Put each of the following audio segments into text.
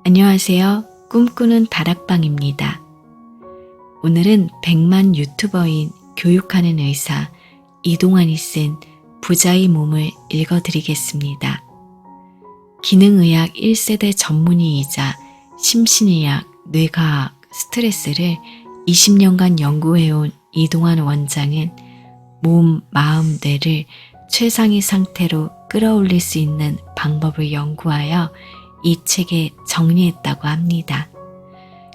안녕하세요. 꿈꾸는 다락방입니다. 오늘은 100만 유튜버인 교육하는 의사 이동환이 쓴 부자의 몸을 읽어드리겠습니다. 기능의학 1세대 전문의이자 심신의학, 뇌과학, 스트레스를 20년간 연구해온 이동환 원장은 몸, 마음, 뇌를 최상의 상태로 끌어올릴 수 있는 방법을 연구하여 이 책에 정리했다고 합니다.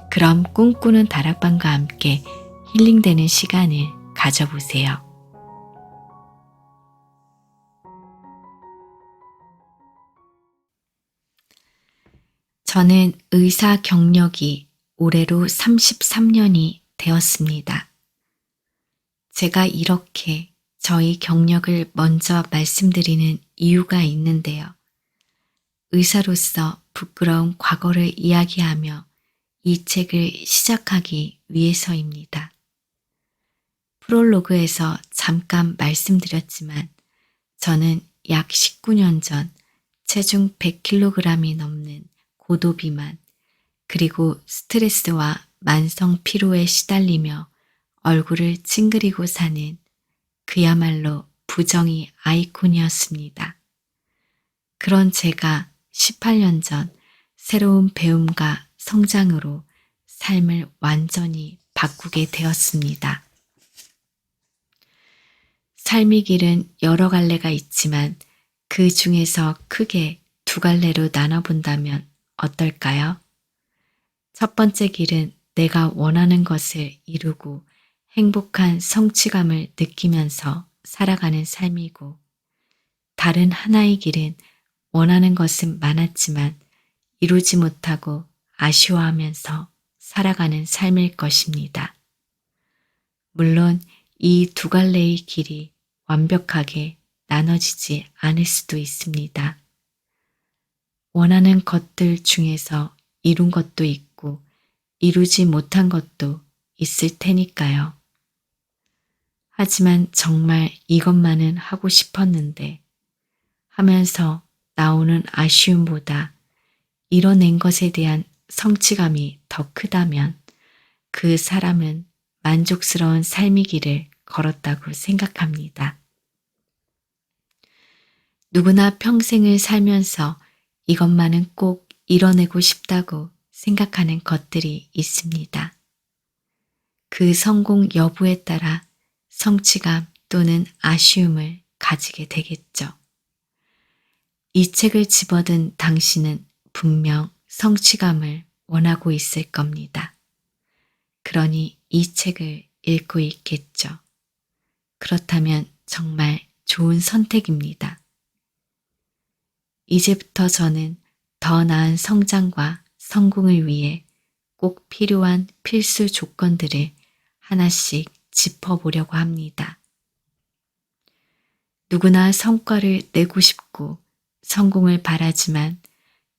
그럼 꿈꾸는 다락방과 함께 힐링되는 시간을 가져보세요. 저는 의사 경력이 올해로 33년이 되었습니다. 제가 이렇게 저희 경력을 먼저 말씀드리는 이유가 있는데요. 의사로서 부끄러운 과거를 이야기하며 이 책을 시작하기 위해서입니다. 프롤로그에서 잠깐 말씀드렸지만 저는 약 19년 전 체중 100kg이 넘는 고도비만 그리고 스트레스와 만성 피로에 시달리며 얼굴을 찡그리고 사는 그야말로 부정의 아이콘이었습니다. 그런 제가 18년 전 새로운 배움과 성장으로 삶을 완전히 바꾸게 되었습니다. 삶의 길은 여러 갈래가 있지만 그 중에서 크게 두 갈래로 나눠본다면 어떨까요? 첫 번째 길은 내가 원하는 것을 이루고 행복한 성취감을 느끼면서 살아가는 삶이고 다른 하나의 길은 원하는 것은 많았지만 이루지 못하고 아쉬워하면서 살아가는 삶일 것입니다. 물론 이 두 갈래의 길이 완벽하게 나눠지지 않을 수도 있습니다. 원하는 것들 중에서 이룬 것도 있고 이루지 못한 것도 있을 테니까요. 하지만 정말 이것만은 하고 싶었는데 하면서 나오는 아쉬움보다 이뤄낸 것에 대한 성취감이 더 크다면 그 사람은 만족스러운 삶의 길을 걸었다고 생각합니다. 누구나 평생을 살면서 이것만은 꼭 이뤄내고 싶다고 생각하는 것들이 있습니다. 그 성공 여부에 따라 성취감 또는 아쉬움을 가지게 되겠죠. 이 책을 집어든 당신은 분명 성취감을 원하고 있을 겁니다. 그러니 이 책을 읽고 있겠죠. 그렇다면 정말 좋은 선택입니다. 이제부터 저는 더 나은 성장과 성공을 위해 꼭 필요한 필수 조건들을 하나씩 짚어보려고 합니다. 누구나 성과를 내고 싶고 성공을 바라지만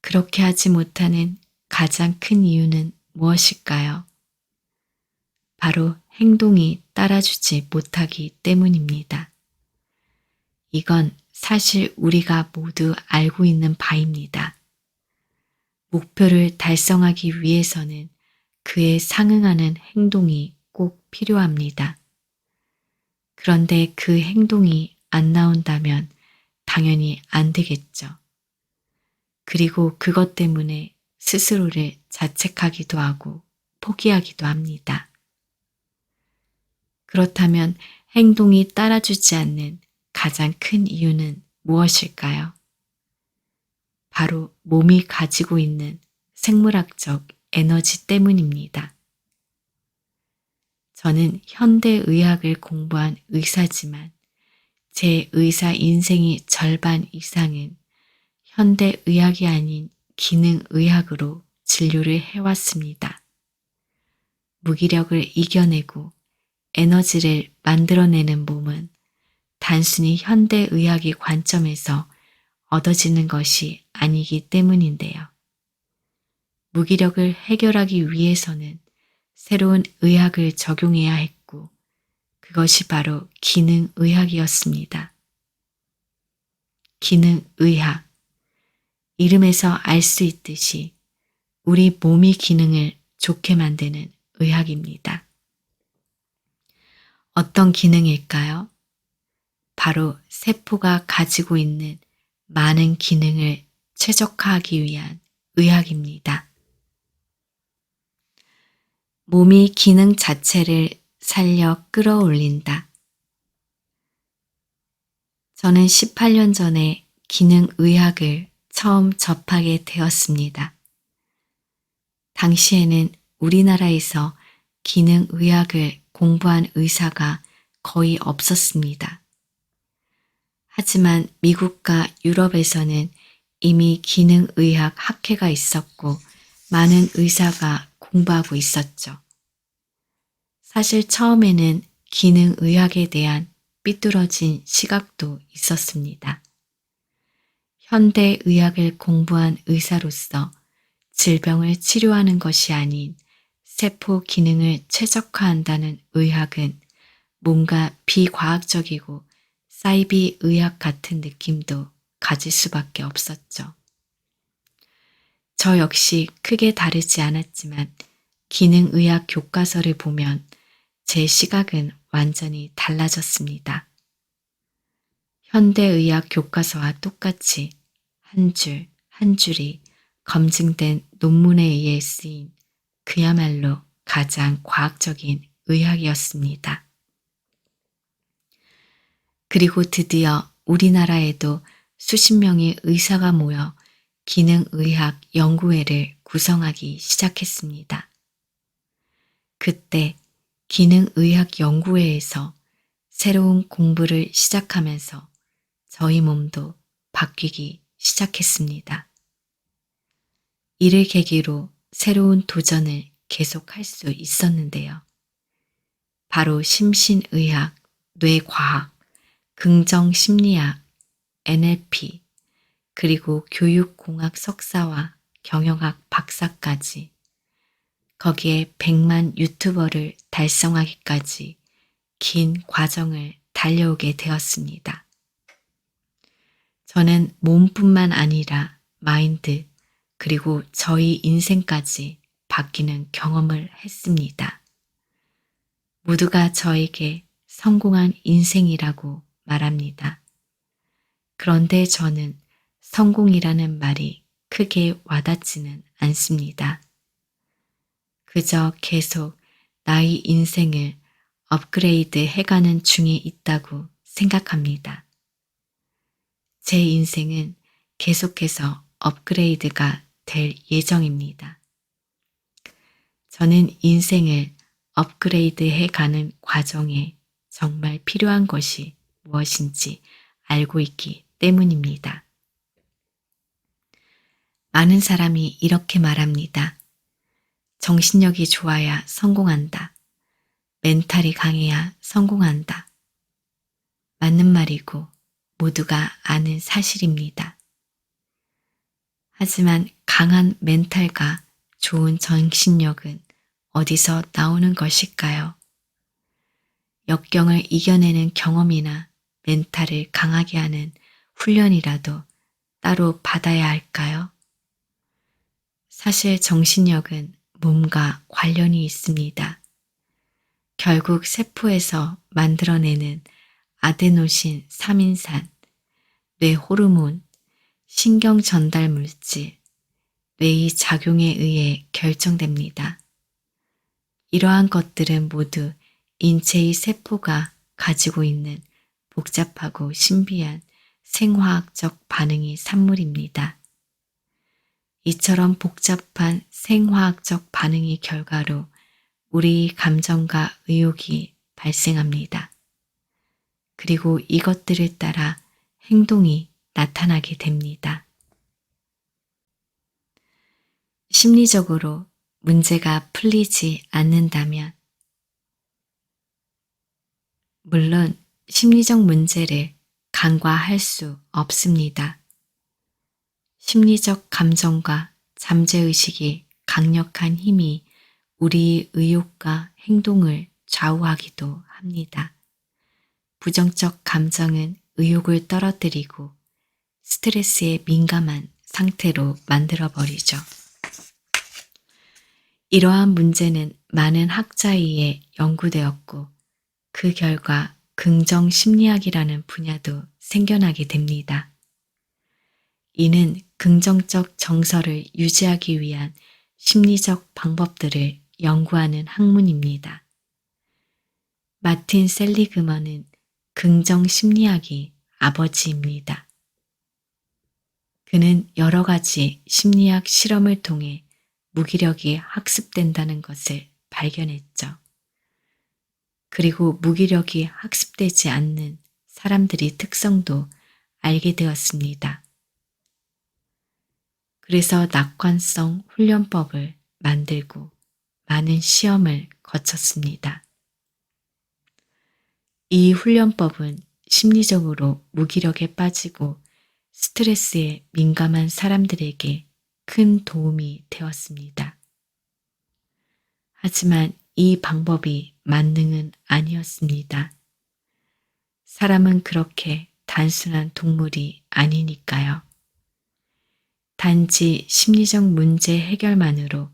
그렇게 하지 못하는 가장 큰 이유는 무엇일까요? 바로 행동이 따라주지 못하기 때문입니다. 이건 사실 우리가 모두 알고 있는 바입니다. 목표를 달성하기 위해서는 그에 상응하는 행동이 꼭 필요합니다. 그런데 그 행동이 안 나온다면 당연히 안 되겠죠. 그리고 그것 때문에 스스로를 자책하기도 하고 포기하기도 합니다. 그렇다면 행동이 따라주지 않는 가장 큰 이유는 무엇일까요? 바로 몸이 가지고 있는 생물학적 에너지 때문입니다. 저는 현대의학을 공부한 의사지만 제 의사 인생의 절반 이상은 현대의학이 아닌 기능의학으로 진료를 해왔습니다. 무기력을 이겨내고 에너지를 만들어내는 몸은 단순히 현대의학의 관점에서 얻어지는 것이 아니기 때문인데요. 무기력을 해결하기 위해서는 새로운 의학을 적용해야 했고 그것이 바로 기능의학이었습니다. 기능의학. 이름에서 알 수 있듯이 우리 몸의 기능을 좋게 만드는 의학입니다. 어떤 기능일까요? 바로 세포가 가지고 있는 많은 기능을 최적화하기 위한 의학입니다. 몸의 기능 자체를 살려 끌어올린다. 저는 18년 전에 기능의학을 처음 접하게 되었습니다. 당시에는 우리나라에서 기능의학을 공부한 의사가 거의 없었습니다. 하지만 미국과 유럽에서는 이미 기능의학 학회가 있었고 많은 의사가 공부하고 있었죠. 사실 처음에는 기능의학에 대한 삐뚤어진 시각도 있었습니다. 현대의학을 공부한 의사로서 질병을 치료하는 것이 아닌 세포 기능을 최적화한다는 의학은 뭔가 비과학적이고 사이비 의학 같은 느낌도 가질 수밖에 없었죠. 저 역시 크게 다르지 않았지만 기능의학 교과서를 보면 제 시각은 완전히 달라졌습니다. 현대의학 교과서와 똑같이 한 줄 한 줄이 검증된 논문에 의해 쓰인 그야말로 가장 과학적인 의학이었습니다. 그리고 드디어 우리나라에도 수십 명의 의사가 모여 기능의학 연구회를 구성하기 시작했습니다. 그때 기능의학 연구회에서 새로운 공부를 시작하면서 저희 몸도 바뀌기 시작했습니다. 이를 계기로 새로운 도전을 계속할 수 있었는데요. 바로 심신의학, 뇌과학, 긍정심리학, NLP, 그리고 교육공학 석사와 경영학 박사까지, 거기에 100만 유튜버를 달성하기까지 긴 과정을 달려오게 되었습니다. 저는 몸뿐만 아니라 마인드, 그리고 저희 인생까지 바뀌는 경험을 했습니다. 모두가 저에게 성공한 인생이라고 말합니다. 그런데 저는 성공이라는 말이 크게 와닿지는 않습니다. 그저 계속 나의 인생을 업그레이드 해가는 중에 있다고 생각합니다. 제 인생은 계속해서 업그레이드가 될 예정입니다. 저는 인생을 업그레이드 해가는 과정에 정말 필요한 것이 무엇인지 알고 있기 때문입니다. 많은 사람이 이렇게 말합니다. 정신력이 좋아야 성공한다. 멘탈이 강해야 성공한다. 맞는 말이고 모두가 아는 사실입니다. 하지만 강한 멘탈과 좋은 정신력은 어디서 나오는 것일까요? 역경을 이겨내는 경험이나 멘탈을 강하게 하는 훈련이라도 따로 받아야 할까요? 사실 정신력은 몸과 관련이 있습니다. 결국 세포에서 만들어내는 아데노신 3인산, 뇌 호르몬, 신경 전달 물질, 뇌의 작용에 의해 결정됩니다. 이러한 것들은 모두 인체의 세포가 가지고 있는 복잡하고 신비한 생화학적 반응의 산물입니다. 이처럼 복잡한 생화학적 반응의 결과로 우리 감정과 의욕이 발생합니다. 그리고 이것들을 따라 행동이 나타나게 됩니다. 심리적으로 문제가 풀리지 않는다면, 물론 심리적 문제를 간과할 수 없습니다. 심리적 감정과 잠재의식이 강력한 힘이 우리의 의욕과 행동을 좌우하기도 합니다. 부정적 감정은 의욕을 떨어뜨리고 스트레스에 민감한 상태로 만들어버리죠. 이러한 문제는 많은 학자에 의해 연구되었고 그 결과 긍정 심리학이라는 분야도 생겨나게 됩니다. 이는 긍정적 정서를 유지하기 위한 심리적 방법들을 연구하는 학문입니다. 마틴 셀리그먼은 긍정 심리학이 아버지입니다. 그는 여러 가지 심리학 실험을 통해 무기력이 학습된다는 것을 발견했죠. 그리고 무기력이 학습되지 않는 사람들의 특성도 알게 되었습니다. 그래서 낙관성 훈련법을 만들고 많은 시험을 거쳤습니다. 이 훈련법은 심리적으로 무기력에 빠지고 스트레스에 민감한 사람들에게 큰 도움이 되었습니다. 하지만 이 방법이 만능은 아니었습니다. 사람은 그렇게 단순한 동물이 아니니까요. 단지 심리적 문제 해결만으로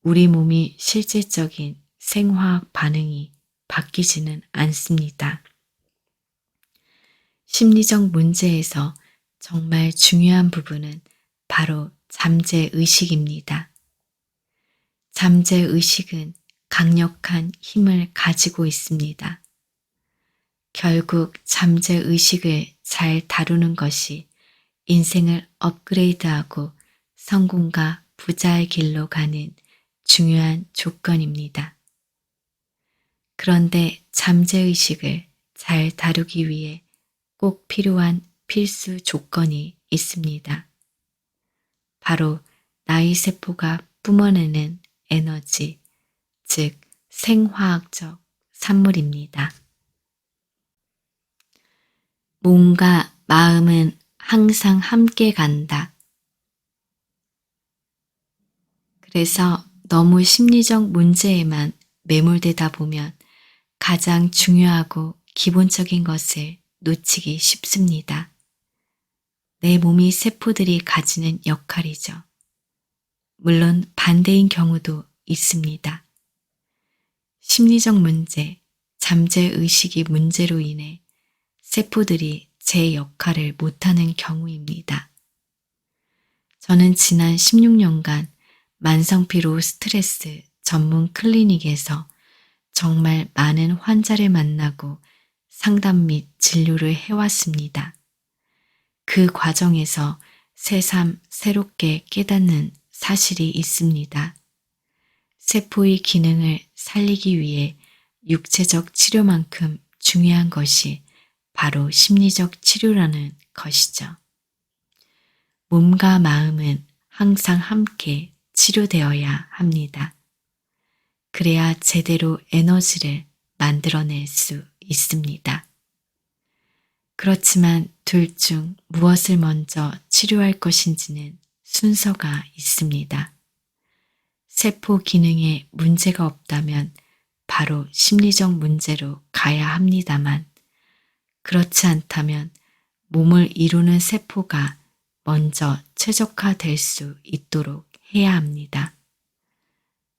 우리 몸이 실질적인 생화학 반응이 바뀌지는 않습니다. 심리적 문제에서 정말 중요한 부분은 바로 잠재의식입니다. 잠재의식은 강력한 힘을 가지고 있습니다. 결국 잠재의식을 잘 다루는 것이 인생을 업그레이드하고 성공과 부자의 길로 가는 중요한 조건입니다. 그런데 잠재의식을 잘 다루기 위해 꼭 필요한 필수 조건이 있습니다. 바로 나의 세포가 뿜어내는 에너지, 즉 생화학적 산물입니다. 몸과 마음은 항상 함께 간다. 그래서 너무 심리적 문제에만 매몰되다 보면 가장 중요하고 기본적인 것을 놓치기 쉽습니다. 내 몸이 세포들이 가지는 역할이죠. 물론 반대인 경우도 있습니다. 심리적 문제, 잠재의식이 문제로 인해 세포들이 제 역할을 못하는 경우입니다. 저는 지난 16년간 만성피로 스트레스 전문 클리닉에서 정말 많은 환자를 만나고 상담 및 진료를 해왔습니다. 그 과정에서 새삼 새롭게 깨닫는 사실이 있습니다. 세포의 기능을 살리기 위해 육체적 치료만큼 중요한 것이 바로 심리적 치료라는 것이죠. 몸과 마음은 항상 함께 치료되어야 합니다. 그래야 제대로 에너지를 만들어낼 수 있습니다. 그렇지만 둘 중 무엇을 먼저 치료할 것인지는 순서가 있습니다. 세포 기능에 문제가 없다면 바로 심리적 문제로 가야 합니다만, 그렇지 않다면 몸을 이루는 세포가 먼저 최적화될 수 있도록 해야 합니다.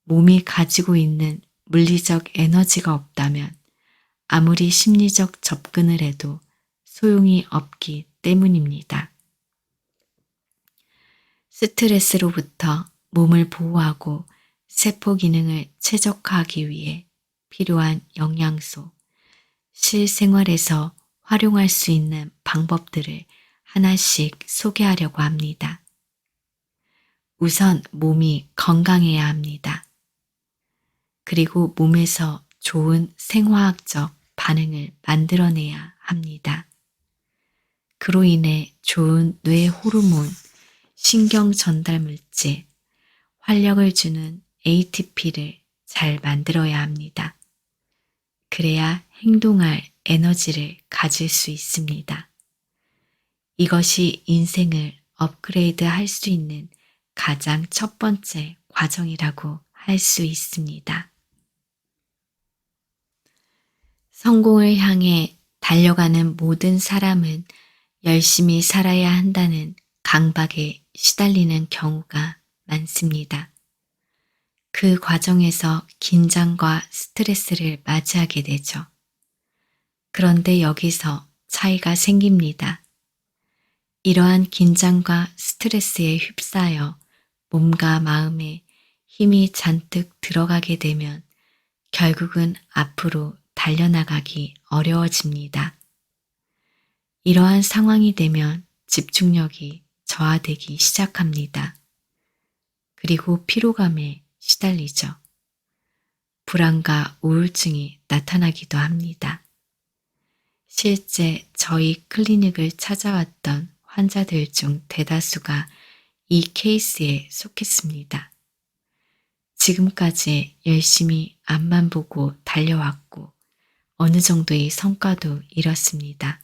몸이 가지고 있는 물리적 에너지가 없다면 아무리 심리적 접근을 해도 소용이 없기 때문입니다. 스트레스로부터 몸을 보호하고 세포 기능을 최적화하기 위해 필요한 영양소, 실생활에서 활용할 수 있는 방법들을 하나씩 소개하려고 합니다. 우선 몸이 건강해야 합니다. 그리고 몸에서 좋은 생화학적 반응을 만들어내야 합니다. 그로 인해 좋은 뇌 호르몬, 신경 전달 물질, 활력을 주는 ATP를 잘 만들어야 합니다. 그래야 행동할 에너지를 가질 수 있습니다. 이것이 인생을 업그레이드 할 수 있는 가장 첫 번째 과정이라고 할 수 있습니다. 성공을 향해 달려가는 모든 사람은 열심히 살아야 한다는 강박에 시달리는 경우가 많습니다. 그 그 과정에서 긴장과 스트레스를 맞이하게 되죠. 그런데 여기서 차이가 생깁니다. 이러한 긴장과 스트레스에 휩싸여 몸과 마음에 힘이 잔뜩 들어가게 되면 결국은 앞으로 달려나가기 어려워집니다. 이러한 상황이 되면 집중력이 저하되기 시작합니다. 그리고 피로감에 시달리죠. 불안과 우울증이 나타나기도 합니다. 실제 저희 클리닉을 찾아왔던 환자들 중 대다수가 이 케이스에 속했습니다. 지금까지 열심히 앞만 보고 달려왔고 어느 정도의 성과도 이뤘습니다.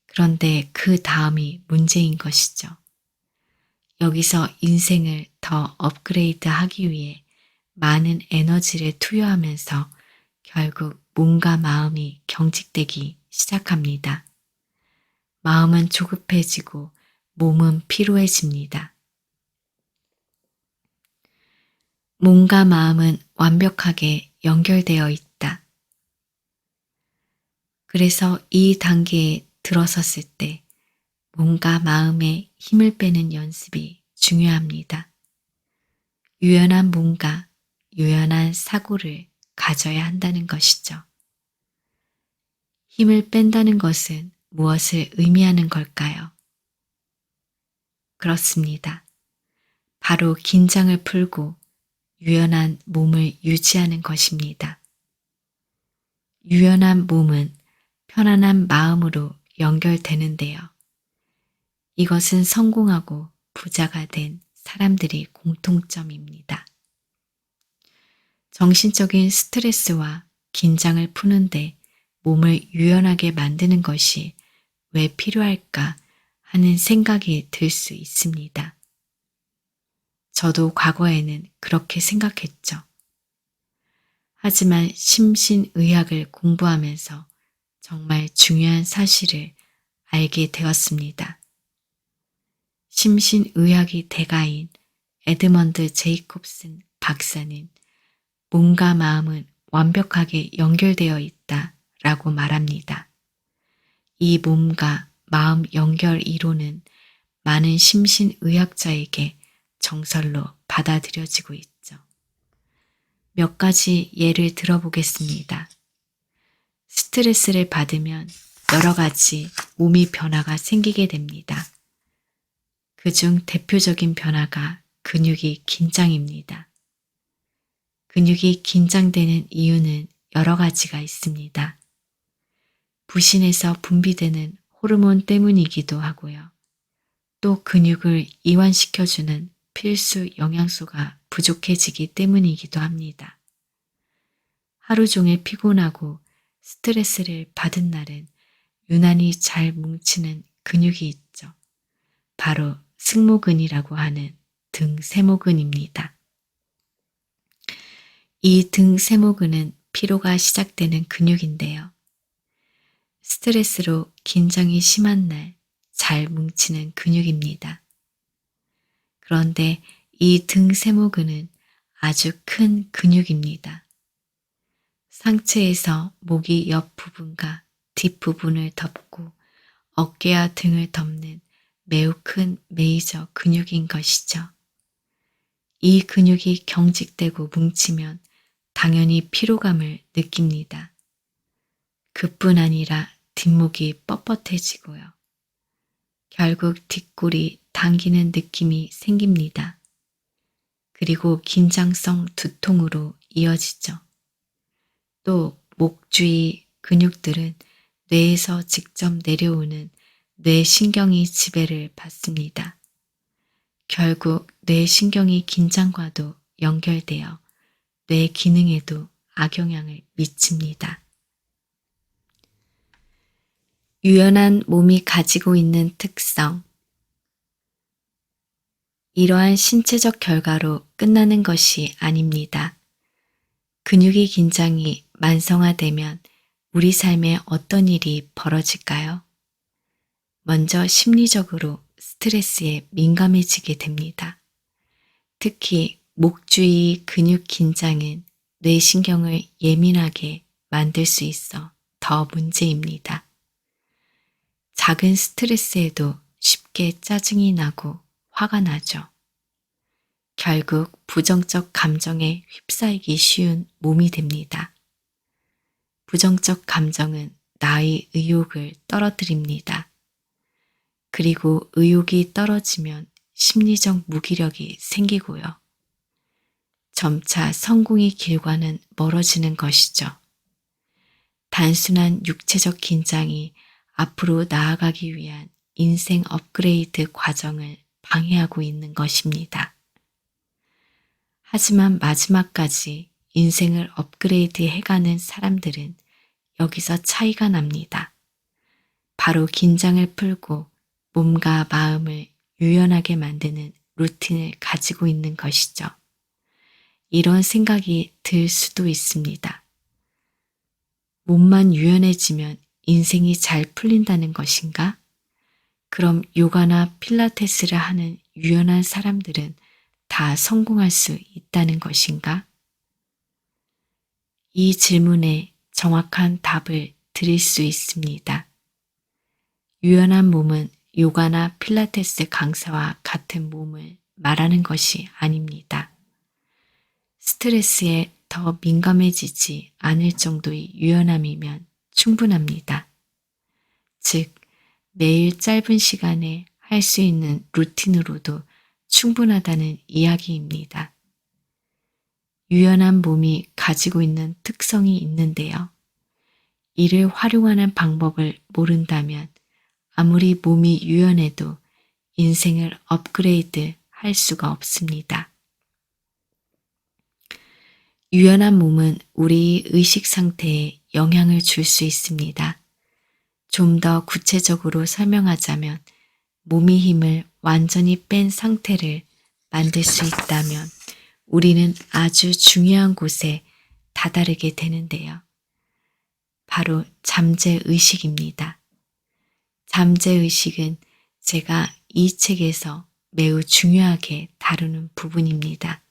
그런데 그 다음이 문제인 것이죠. 여기서 인생을 더 업그레이드 하기 위해 많은 에너지를 투여하면서 결국 몸과 마음이 경직되기 시작합니다. 마음은 조급해지고 몸은 피로해집니다. 몸과 마음은 완벽하게 연결되어 있다. 그래서 이 단계에 들어섰을 때 몸과 마음에 힘을 빼는 연습이 중요합니다. 유연한 몸과 유연한 사고를 가져야 한다는 것이죠. 힘을 뺀다는 것은 무엇을 의미하는 걸까요? 그렇습니다. 바로 긴장을 풀고 유연한 몸을 유지하는 것입니다. 유연한 몸은 편안한 마음으로 연결되는데요. 이것은 성공하고 부자가 된 사람들의 공통점입니다. 정신적인 스트레스와 긴장을 푸는데 몸을 유연하게 만드는 것이 왜 필요할까 하는 생각이 들 수 있습니다. 저도 과거에는 그렇게 생각했죠. 하지만 심신의학을 공부하면서 정말 중요한 사실을 알게 되었습니다. 심신의학의 대가인 에드먼드 제이콥슨 박사는 몸과 마음은 완벽하게 연결되어 있다라고 말합니다. 이 몸과 마음 연결 이론은 많은 심신의학자에게 정설로 받아들여지고 있죠. 몇 가지 예를 들어보겠습니다. 스트레스를 받으면 여러 가지 몸의 변화가 생기게 됩니다. 그중 대표적인 변화가 근육의 긴장입니다. 근육이 긴장되는 이유는 여러 가지가 있습니다. 부신에서 분비되는 호르몬 때문이기도 하고요. 또 근육을 이완시켜주는 필수 영양소가 부족해지기 때문이기도 합니다. 하루 종일 피곤하고 스트레스를 받은 날은 유난히 잘 뭉치는 근육이 있죠. 바로 승모근이라고 하는 등세모근입니다. 이 등세모근은 피로가 시작되는 근육인데요. 스트레스로 긴장이 심한 날 잘 뭉치는 근육입니다. 그런데 이 등세모근은 아주 큰 근육입니다. 상체에서 목이 옆 부분과 뒷부분을 덮고 어깨와 등을 덮는 매우 큰 메이저 근육인 것이죠. 이 근육이 경직되고 뭉치면 당연히 피로감을 느낍니다. 그뿐 아니라 뒷목이 뻣뻣해지고요. 결국 뒷골이 당기는 느낌이 생깁니다. 그리고 긴장성 두통으로 이어지죠. 또 목 주위 근육들은 뇌에서 직접 내려오는 뇌신경이 지배를 받습니다. 결국 뇌신경이 긴장과도 연결되어 뇌 기능에도 악영향을 미칩니다. 유연한 몸이 가지고 있는 특성. 이러한 신체적 결과로 끝나는 것이 아닙니다. 근육의 긴장이 만성화되면 우리 삶에 어떤 일이 벌어질까요? 먼저 심리적으로 스트레스에 민감해지게 됩니다. 특히 목 주위 근육 긴장은 뇌신경을 예민하게 만들 수 있어 더 문제입니다. 작은 스트레스에도 쉽게 짜증이 나고 화가 나죠. 결국 부정적 감정에 휩싸이기 쉬운 몸이 됩니다. 부정적 감정은 나의 의욕을 떨어뜨립니다. 그리고 의욕이 떨어지면 심리적 무기력이 생기고요. 점차 성공의 길과는 멀어지는 것이죠. 단순한 육체적 긴장이 앞으로 나아가기 위한 인생 업그레이드 과정을 방해하고 있는 것입니다. 하지만 마지막까지 인생을 업그레이드 해가는 사람들은 여기서 차이가 납니다. 바로 긴장을 풀고 몸과 마음을 유연하게 만드는 루틴을 가지고 있는 것이죠. 이런 생각이 들 수도 있습니다. 몸만 유연해지면 인생이 잘 풀린다는 것인가? 그럼 요가나 필라테스를 하는 유연한 사람들은 다 성공할 수 있다는 것인가? 이 질문에 정확한 답을 드릴 수 있습니다. 유연한 몸은 요가나 필라테스 강사와 같은 몸을 말하는 것이 아닙니다. 스트레스에 더 민감해지지 않을 정도의 유연함이면 충분합니다. 즉, 매일 짧은 시간에 할 수 있는 루틴으로도 충분하다는 이야기입니다. 유연한 몸이 가지고 있는 특성이 있는데요. 이를 활용하는 방법을 모른다면 아무리 몸이 유연해도 인생을 업그레이드 할 수가 없습니다. 유연한 몸은 우리 의식 상태에 영향을 줄 수 있습니다. 좀 더 구체적으로 설명하자면 몸의 힘을 완전히 뺀 상태를 만들 수 있다면 우리는 아주 중요한 곳에 다다르게 되는데요. 바로 잠재의식입니다. 잠재의식은 제가 이 책에서 매우 중요하게 다루는 부분입니다.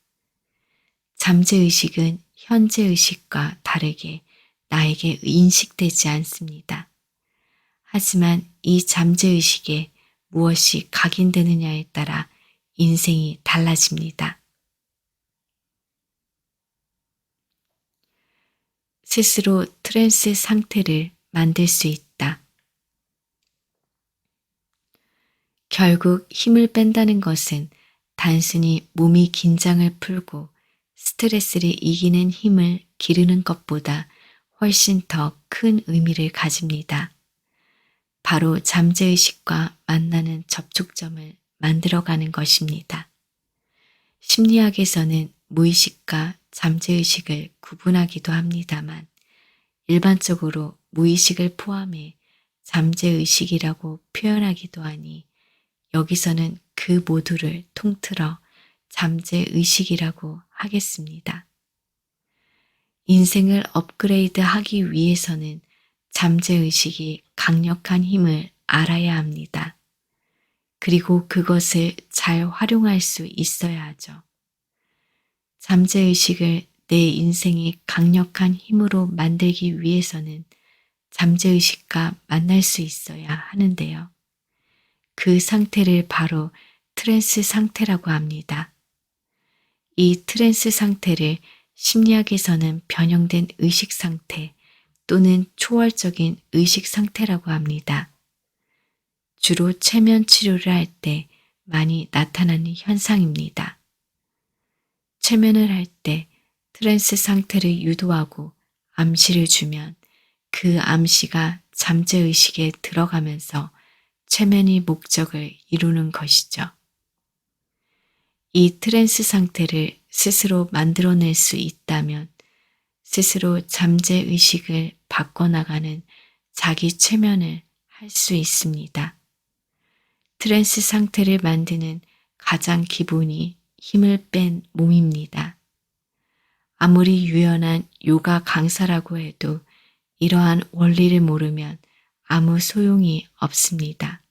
잠재의식은 현재의식과 다르게 나에게 인식되지 않습니다. 하지만 이 잠재의식에 무엇이 각인되느냐에 따라 인생이 달라집니다. 스스로 트랜스 상태를 만들 수 있다. 결국 힘을 뺀다는 것은 단순히 몸이 긴장을 풀고 스트레스를 이기는 힘을 기르는 것보다 훨씬 더 큰 의미를 가집니다. 바로 잠재의식과 만나는 접촉점을 만들어가는 것입니다. 심리학에서는 무의식과 잠재의식을 구분하기도 합니다만 일반적으로 무의식을 포함해 잠재의식이라고 표현하기도 하니 여기서는 그 모두를 통틀어 잠재의식이라고 하겠습니다. 인생을 업그레이드 하기 위해서는 잠재의식이 강력한 힘을 알아야 합니다. 그리고 그것을 잘 활용할 수 있어야 하죠. 잠재의식을 내 인생의 강력한 힘으로 만들기 위해서는 잠재의식과 만날 수 있어야 하는데요. 그 상태를 바로 트랜스 상태라고 합니다. 이 트랜스 상태를 심리학에서는 변형된 의식 상태 또는 초월적인 의식 상태라고 합니다. 주로 최면 치료를 할 때 많이 나타나는 현상입니다. 최면을 할 때 트랜스 상태를 유도하고 암시를 주면 그 암시가 잠재의식에 들어가면서 최면의 목적을 이루는 것이죠. 이 트랜스 상태를 스스로 만들어낼 수 있다면 스스로 잠재의식을 바꿔나가는 자기 최면을 할 수 있습니다. 트랜스 상태를 만드는 가장 기본이 힘을 뺀 몸입니다. 아무리 유연한 요가 강사라고 해도 이러한 원리를 모르면 아무 소용이 없습니다.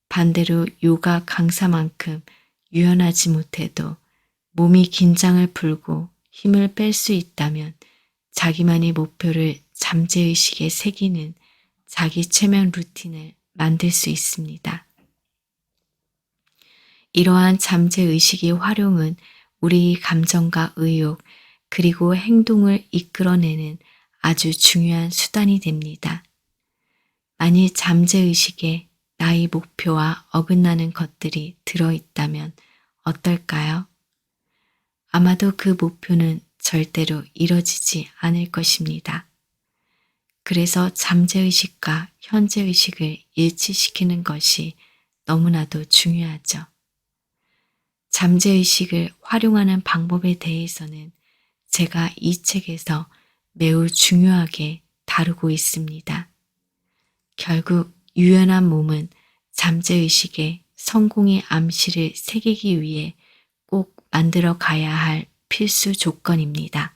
반대로 요가 강사만큼 유연하지 못해도 몸이 긴장을 풀고 힘을 뺄 수 있다면 자기만의 목표를 잠재의식에 새기는 자기 최면 루틴을 만들 수 있습니다. 이러한 잠재의식의 활용은 우리 감정과 의욕 그리고 행동을 이끌어내는 아주 중요한 수단이 됩니다. 만일 잠재의식에 나의 목표와 어긋나는 것들이 들어있다면 어떨까요? 아마도 그 목표는 절대로 이뤄지지 않을 것입니다. 그래서 잠재의식과 현재의식을 일치시키는 것이 너무나도 중요하죠. 잠재의식을 활용하는 방법에 대해서는 제가 이 책에서 매우 중요하게 다루고 있습니다. 결국 유연한 몸은 잠재의식에 성공의 암시를 새기기 위해 꼭 만들어 가야 할 필수 조건입니다.